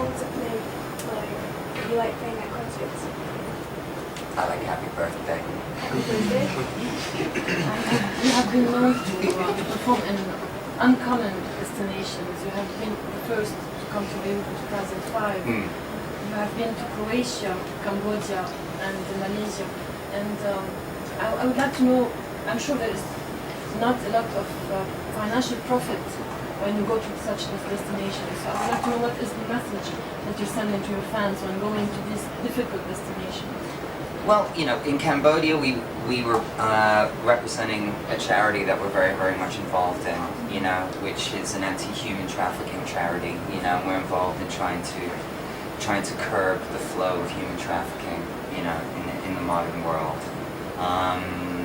song to play, like, you like playing at concerts? I like Happy Birthday. Happy birthday. You have been known to perform in uncommon destinations. You have been the first to come to Europe in 2005. You have been to Croatia, Cambodia, and Malaysia. And I would like to know, I'm sure there is not a lot of financial profit when you go to such destinations. So I would like to know what is the message that you're sending to your fans when going to these difficult destinations. Well, you know, in Cambodia we were representing a charity that we're very, very much involved in, you know, which is an anti-human trafficking charity. You know, we're involved in trying to curb the flow of human trafficking, you know, in the modern world.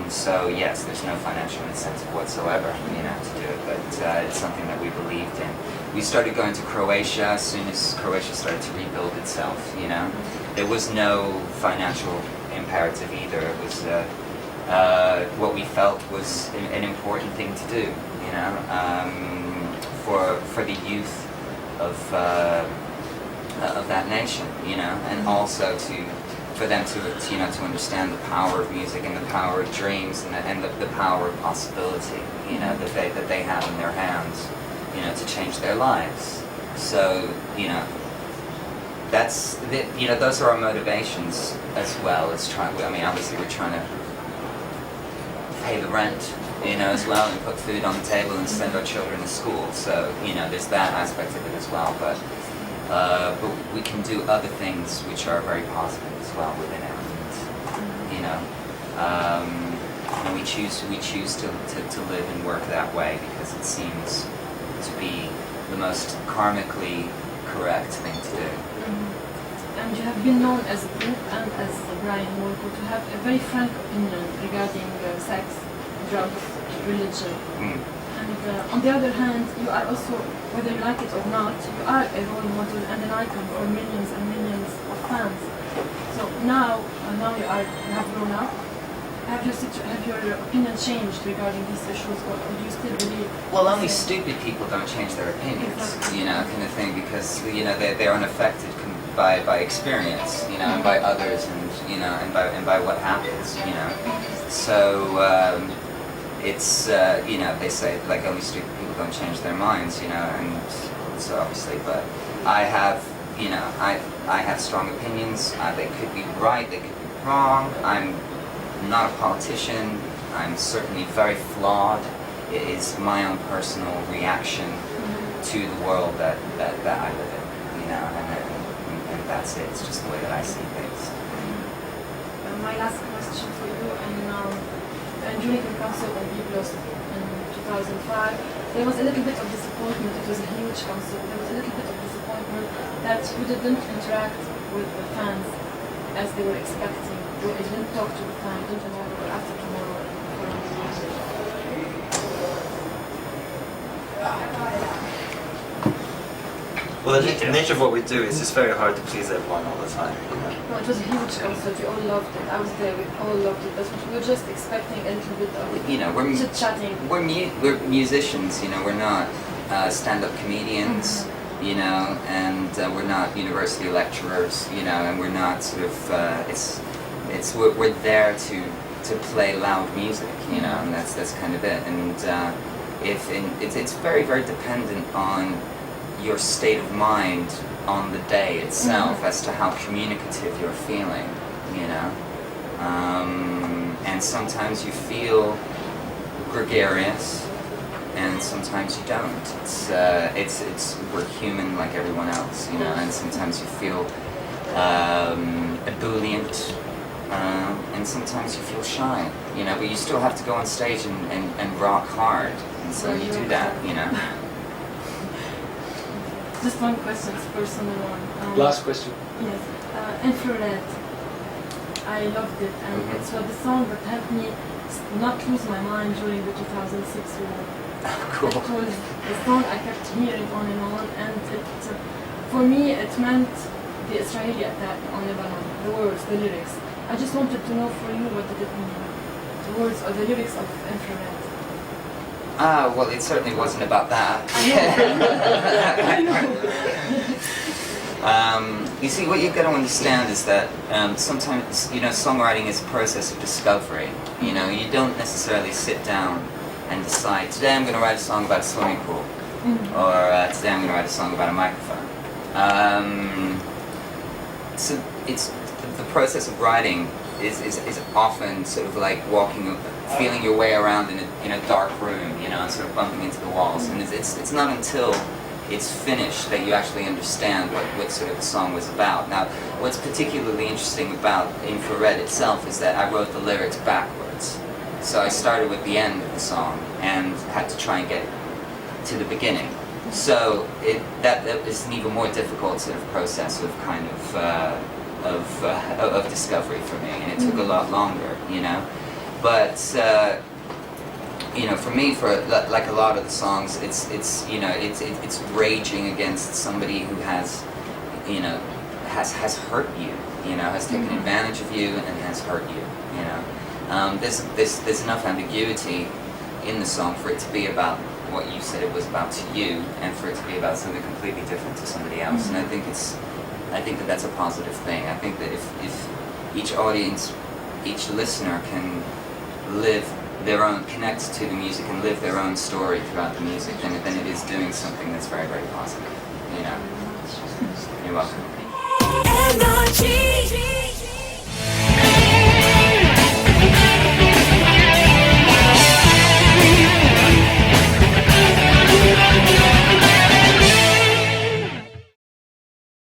So yes, there's no financial incentive whatsoever, you know, to do it, but it's something that we believed in. We started going to Croatia as soon as Croatia started to rebuild itself, you know. There was no financial imperative either. It was what we felt was an important thing to do, you know, for the youth of that nation, you know, and also for them to you know, to understand the power of music and the power of dreams and the power of possibility, you know, that they have in their hands, you know, to change their lives. So, you know, you know, those are our motivations as well as trying. I mean, obviously we're trying to pay the rent, you know, as well, and put food on the table and send our children to school. So, you know, there's that aspect of it as well. But we can do other things which are very positive as well within it. And, you know, and we choose to live and work that way because it seems to be the most karmically correct thing to do. And you have been known as a group and as Brian Molko to have a very frank opinion regarding sex, drugs, religion. And on the other hand, you are also, whether you like it or not, you are a role model and an icon for millions and millions of fans. So now you have grown up. Have your opinion changed regarding these issues, or do you still believe? Well, only stupid people don't change their opinions, exactly. You know, kind of thing, because you know they're unaffected by experience, you know, and by others, and you know, and by what happens, you know. So it's you know, they say like only stupid people don't change their minds, you know, and so obviously, but I have, you know, I have strong opinions. They could be right, they could be wrong. I'm not a politician. I'm certainly very flawed. It is my own personal reaction to the world that I live in, you know, and that's it. It's just the way that I see things. My last question for you, and during the concert on Biblos in 2005, there was a little bit of disappointment. It was a huge concert. There was a little bit of disappointment that you didn't interact with the fans as they were expecting. You didn't talk to the fans, didn't tomorrow or after tomorrow. Well, the nature of what we do is it's very hard to please everyone all the time. You know? No, it was a huge concert. We all loved it. I was there. We all loved it. But we were just expecting a little bit of, you know, we're chit-chatting. We're musicians. You know, we're not stand-up comedians. You know, and we're not university lecturers. You know, and we're not sort of. We're there to play loud music. You know, and that's kind of it. And it's very, very dependent on your state of mind on the day itself as to how communicative you're feeling, you know. And sometimes you feel gregarious, and sometimes you don't. It's we're human like everyone else, you know. And sometimes you feel ebullient, and sometimes you feel shy, you know. But you still have to go on stage and rock hard, and so you do that, you know. Just one question, it's a personal one. Last question. Yes. Infrared. I loved it, and it's the song that helped me not lose my mind during the 2006 war. Cool. It was a song I kept hearing on and on, and for me it meant the Israeli attack on Lebanon, the words, the lyrics. I just wanted to know for you what did it mean, the words or the lyrics of Infrared. Well, it certainly wasn't about that. I know. You see, what you've got to understand is that sometimes, you know, songwriting is a process of discovery. You know, you don't necessarily sit down and decide, today I'm going to write a song about a swimming pool, or today I'm going to write a song about a microphone. So it's the process of writing is often sort of like feeling your way around in a dark room, you know, and sort of bumping into the walls. And it's not until it's finished that you actually understand what sort of the song was about. Now, what's particularly interesting about Infrared itself is that I wrote the lyrics backwards. So I started with the end of the song and had to try and get to the beginning. So that is an even more difficult sort of process of kind of discovery for me, and it took a lot longer, you know. But you know, for me, for like a lot of the songs, it's you know, it's raging against somebody who has, you know, has hurt you, you know, has taken advantage of you and has hurt you, you know. There's enough ambiguity in the song for it to be about what you said it was about to you, and for it to be about something completely different to somebody else. And I think that that's a positive thing. I think that if each audience, each listener can connect to the music and live their own story throughout the music, then it is doing something that's very, very positive. You know. You're welcome. NRJ.